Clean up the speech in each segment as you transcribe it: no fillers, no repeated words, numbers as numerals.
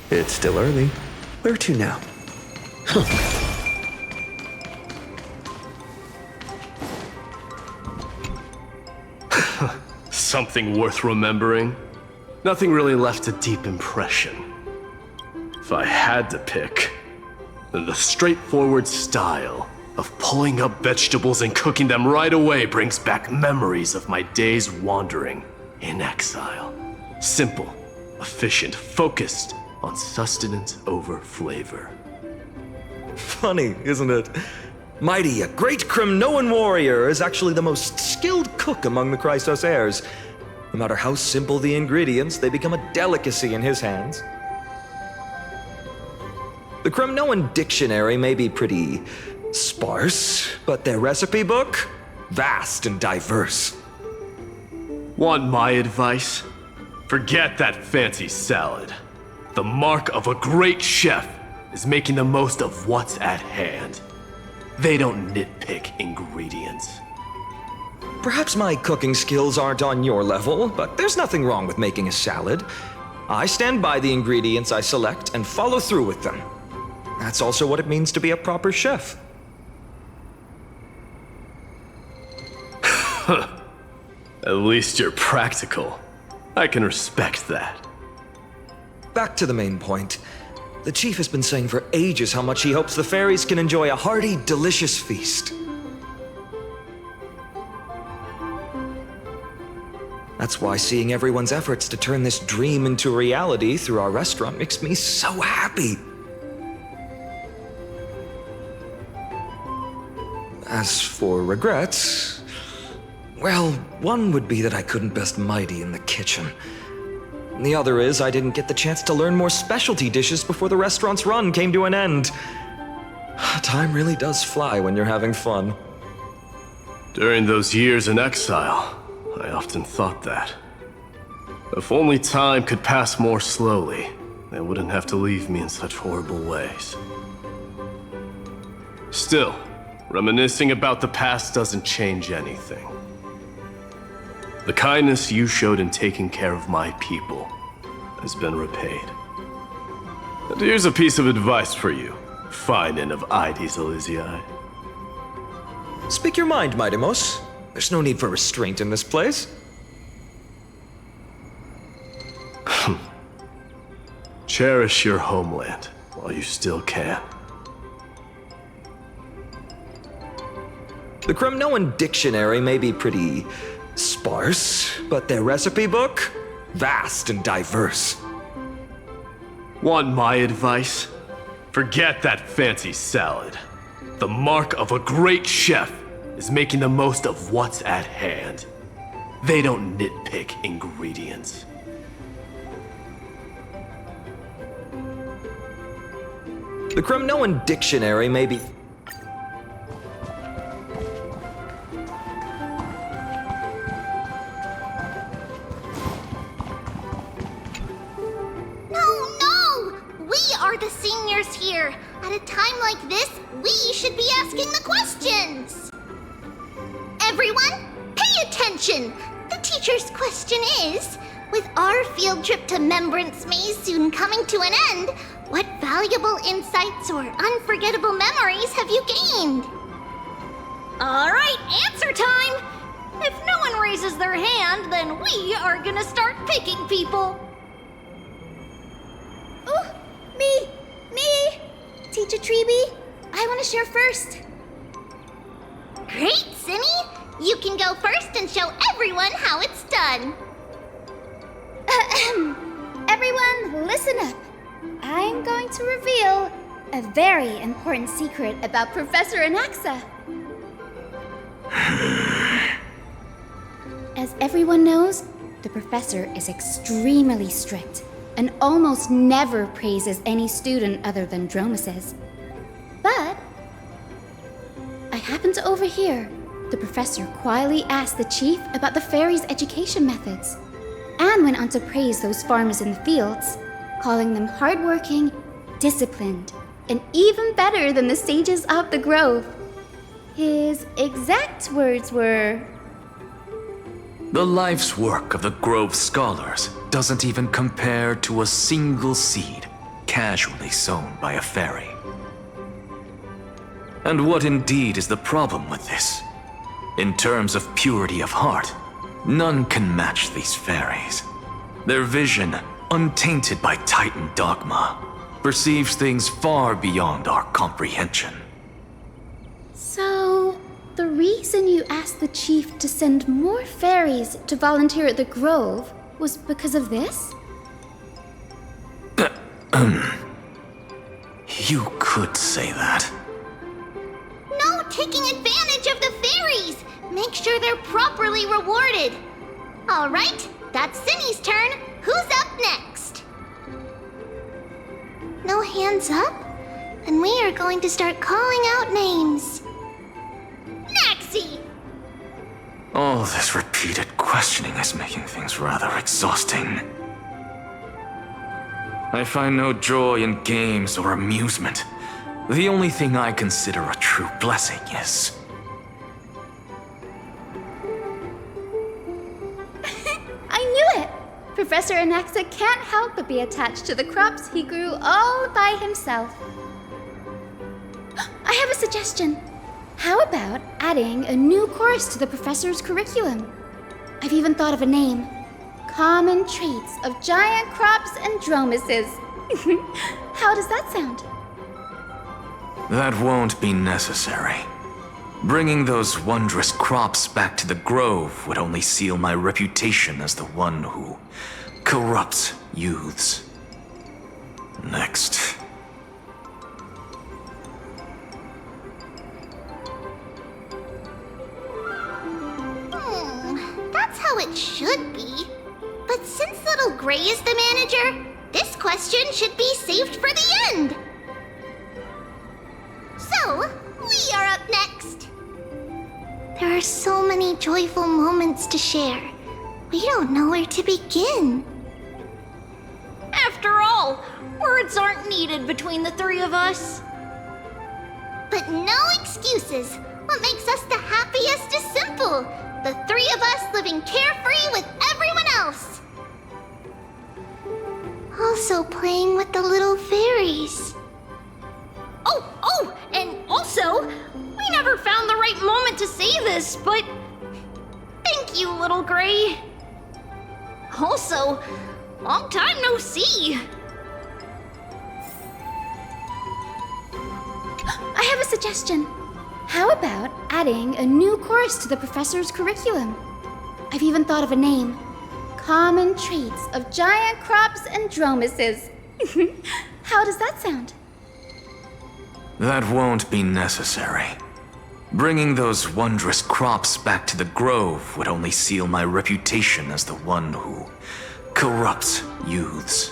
It's still early. Where to now? Something worth remembering? Nothing really left a deep impression. If I had to pick, then the straightforward style of pulling up vegetables and cooking them right away brings back memories of my days wandering in exile. Simple, efficient, focused on sustenance over flavor. Funny, isn't it? Mighty, a great Crimnoan warrior, is actually the most skilled cook among the Chrysos heirs. No matter how simple the ingredients, they become a delicacy in his hands. The Crimnoan dictionary may be pretty sparse, but their recipe book, vast and diverse. Want my advice? Forget that fancy salad. The mark of a great chef is making the most of what's at hand. They don't nitpick ingredients. Perhaps my cooking skills aren't on your level, but there's nothing wrong with making a salad. I stand by the ingredients I select and follow through with them. That's also what it means to be a proper chef. At least you're practical. I can respect that. Back to the main point. The chief has been saying for ages how much he hopes the fairies can enjoy a hearty, delicious feast. That's why seeing everyone's efforts to turn this dream into reality through our restaurant makes me so happy. As for regrets, well, one would be that I couldn't best Mighty in the kitchen. The other is I didn't get the chance to learn more specialty dishes before the restaurant's run came to an end. Time really does fly when you're having fun. During those years in exile, I often thought that. If only time could pass more slowly, they wouldn't have to leave me in such horrible ways. Still, reminiscing about the past doesn't change anything. The kindness you showed in taking care of my people has been repaid. And here's a piece of advice for you, Finin of Ides Elysiae. Speak your mind, Midemos. There's no need for restraint in this place. Cherish your homeland while you still can. The Crimnoan dictionary may be pretty sparse, but their recipe book, vast and diverse. Want my advice? Forget that fancy salad. The mark of a great chef is making the most of what's at hand. They don't nitpick ingredients. The Crimnoan dictionary may be... Here. At a time like this, we should be asking the questions. Everyone, pay attention. The teacher's question is, with our field trip to Membrance Maze soon coming to an end, what valuable insights or unforgettable memories have you gained? All right, answer time. If no one raises their hand, then we are gonna start picking people. Oh, me. Teacher Treeby, I want to share first. Great, Simmy! You can go first and show everyone how it's done. Everyone, listen up. I'm going to reveal a very important secret about Professor Anaxa. As everyone knows, the professor is extremely strict and almost never praises any student other than Dromuses. But I happened to overhear the professor quietly asked the chief about the fairies' education methods, and went on to praise those farmers in the fields, calling them hardworking, disciplined, and even better than the sages of the grove. His exact words were, The life's work of the Grove Scholars doesn't even compare to a single seed casually sown by a fairy. And what indeed is the problem with this? In terms of purity of heart, none can match these fairies. Their vision, untainted by Titan dogma, perceives things far beyond our comprehension. So, the reason you asked the chief to send more fairies to volunteer at the Grove was because of this? You could say that. No taking advantage of the fairies! Make sure they're properly rewarded. Alright, that's Cindy's turn. Who's up next? No hands up? And we are going to start calling out names. Naxi! All this repeated questioning is making things rather exhausting. I find no joy in games or amusement. The only thing I consider a true blessing is... I knew it! Professor Anaxa can't help but be attached to the crops he grew all by himself. I have a suggestion. How about adding a new course to the professor's curriculum? I've even thought of a name. Common Traits of Giant Crops and Dromuses. How does that sound? That won't be necessary. Bringing those wondrous crops back to the Grove would only seal my reputation as the one who corrupts youths. Next. That's how it should be. But since Little Gray is the manager, this question should be saved for the end. So, we are up next. There are so many joyful moments to share. We don't know where to begin. After all, words aren't needed between the three of us. But no excuses. What makes us the happiest is simple. The three of us living carefree with everyone else. Also playing with the little fairies. Oh, and also, we never found the right moment to say this, but thank you, Little Gray. Also, long time no see. I have a suggestion. How about adding a new course to the professor's curriculum? I've even thought of a name. Common Traits of Giant Crops and Dromuses. How does that sound? That won't be necessary. Bringing those wondrous crops back to the Grove would only seal my reputation as the one who corrupts youths.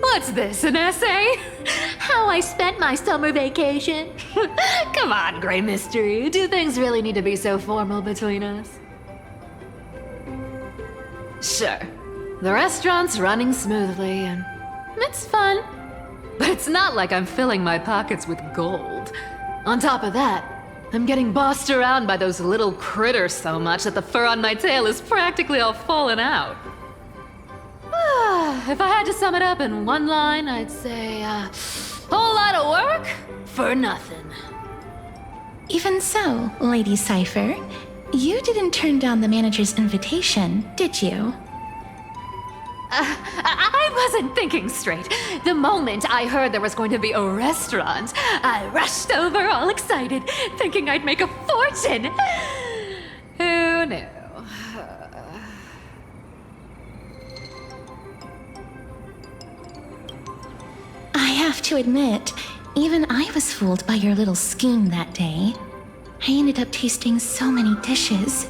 What's this, an essay? How I spent my summer vacation? Come on, Gray Mystery. Do things really need to be so formal between us? Sure. The restaurant's running smoothly, and it's fun. But it's not like I'm filling my pockets with gold. On top of that, I'm getting bossed around by those little critters so much that the fur on my tail is practically all fallen out. If I had to sum it up in one line, I'd say, whole lot of work for nothing. Even so, Lady Cypher, you didn't turn down the manager's invitation, did you? I wasn't thinking straight. The moment I heard there was going to be a restaurant, I rushed over all excited, thinking I'd make a fortune. Who knew? I have to admit, even I was fooled by your little scheme that day. I ended up tasting so many dishes.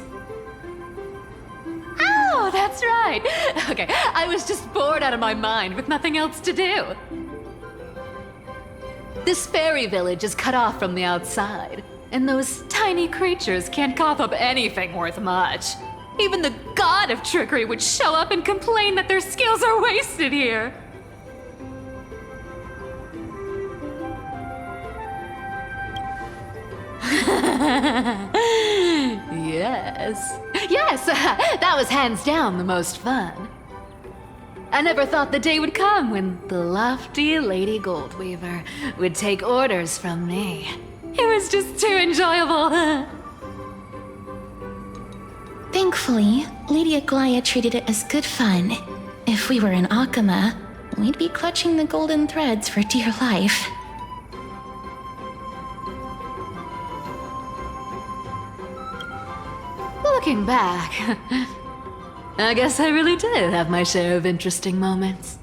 Oh, that's right. Okay, I was just bored out of my mind with nothing else to do. This fairy village is cut off from the outside, and those tiny creatures can't cough up anything worth much. Even the god of trickery would show up and complain that their skills are wasted here. Yes. Yes, that was hands down the most fun. I never thought the day would come when the lofty Lady Goldweaver would take orders from me. It was just too enjoyable. Thankfully, Lady Aglaya treated it as good fun. If we were in Akama, we'd be clutching the golden threads for dear life. Looking back, I guess I really did have my share of interesting moments.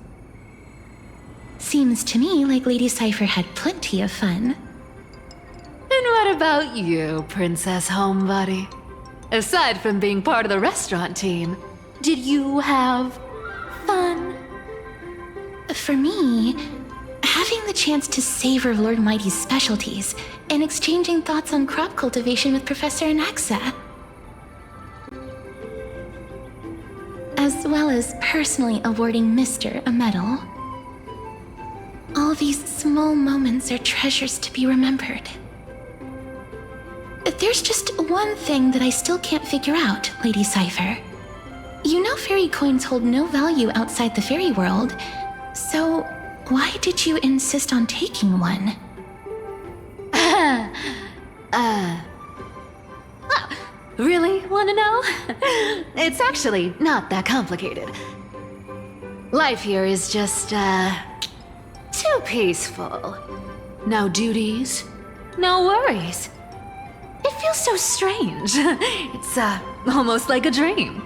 Seems to me like Lady Cypher had plenty of fun. And what about you, Princess Homebody? Aside from being part of the restaurant team, did you have fun? For me, having the chance to savor Lord Mighty's specialties and exchanging thoughts on crop cultivation with Professor Anaxa, as well as personally awarding Mr. a medal. All these small moments are treasures to be remembered. There's just one thing that I still can't figure out, Lady Cypher. You know fairy coins hold no value outside the fairy world, so why did you insist on taking one? Really want to know? It's actually not that complicated. Life here is just, too peaceful. No duties, no worries. It feels so strange. It's, almost like a dream.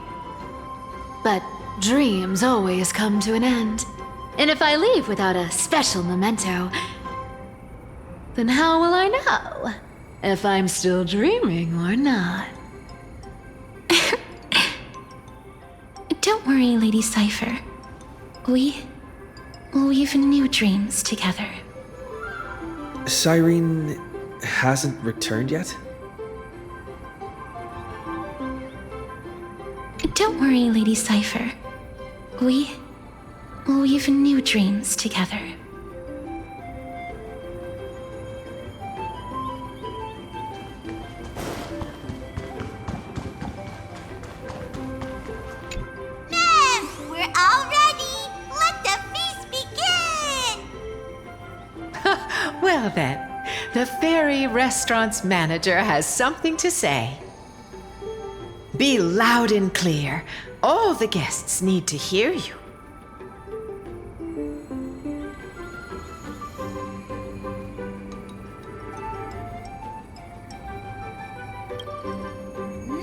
But dreams always come to an end. And if I leave without a special memento, then how will I know if I'm still dreaming or not? Don't worry, Lady Cypher. We've new dreams together. Cyrene hasn't returned yet? Don't worry, Lady Cypher. We've new dreams together. Ma'am, we're all ready. Let the feast begin. Well then, the fairy restaurant's manager has something to say. Be loud and clear. All the guests need to hear you.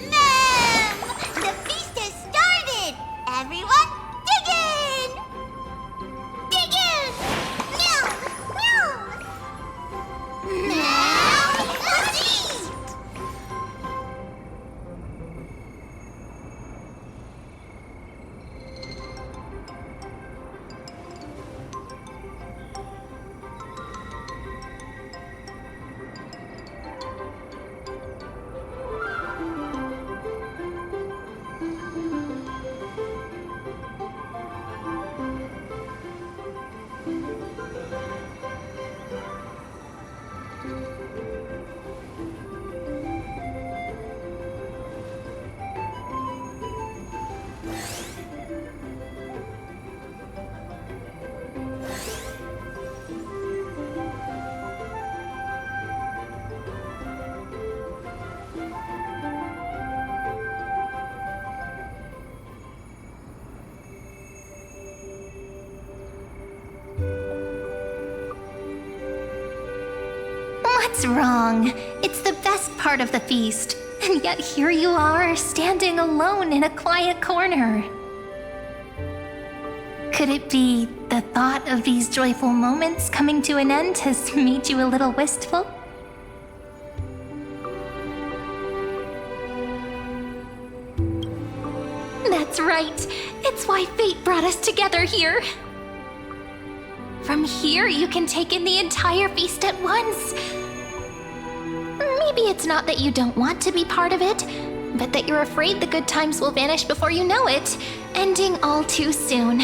Ma'am, the feast has started. Everyone, dig in. Dig in. Meow, meow. Now, let's eat. What's wrong? It's the best part of the feast. And yet here you are, standing alone in a quiet corner. Could it be the thought of these joyful moments coming to an end has made you a little wistful? That's right. It's why fate brought us together here. From here, you can take in the entire feast at once. Maybe it's not that you don't want to be part of it, but that you're afraid the good times will vanish before you know it, ending all too soon.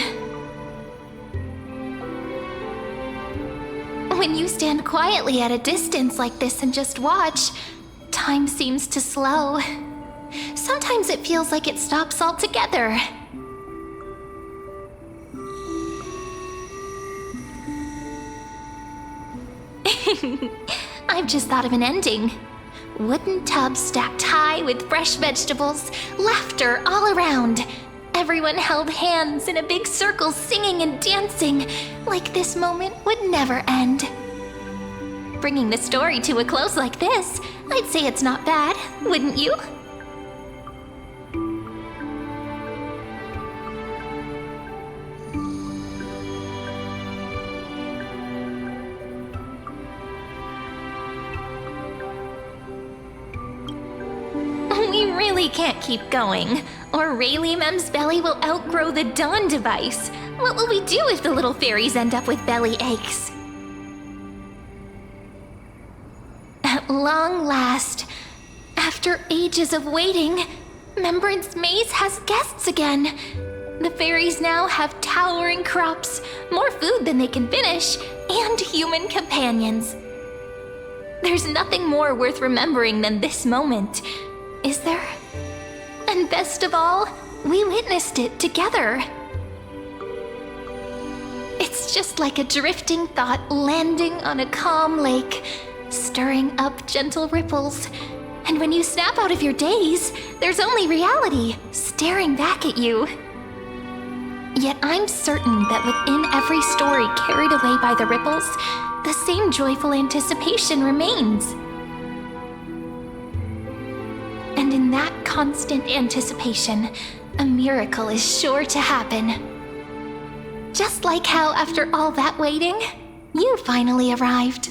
When you stand quietly at a distance like this and just watch, Time seems to slow. Sometimes it feels like it stops altogether. I've just thought of an ending. Wooden tubs stacked high with fresh vegetables, laughter all around. Everyone held hands in a big circle singing and dancing, like this moment would never end. Bringing the story to a close like this, I'd say it's not bad, wouldn't you? We really can't keep going, or Rayleigh Mem's belly will outgrow the Dawn device. What will we do if the little fairies end up with belly aches? At long last, after ages of waiting, Membrance Maze has guests again. The fairies now have towering crops, more food than they can finish, and human companions. There's nothing more worth remembering than this moment, is there? And best of all, we witnessed it together. It's just like a drifting thought landing on a calm lake, stirring up gentle ripples. And when you snap out of your daze, there's only reality staring back at you. Yet I'm certain that within every story carried away by the ripples, the same joyful anticipation remains. And in that constant anticipation, a miracle is sure to happen. Just like how, after all that waiting, you finally arrived.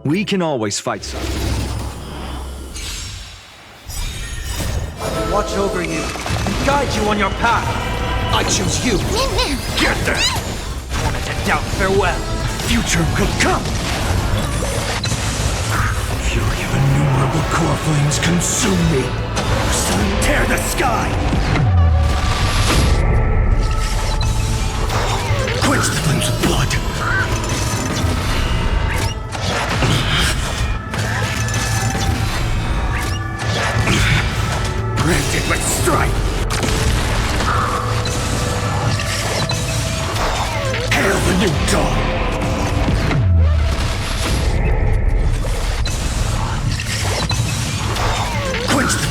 We can always fight some. Watch over you and guide you on your path. I choose you. Get there! Wanted to doubt farewell. Future could come! Fury of innumerable core flames consume me! Sun, tear the sky! Quench the flames with blood! Branded with strife! Hail the new dawn! Quench the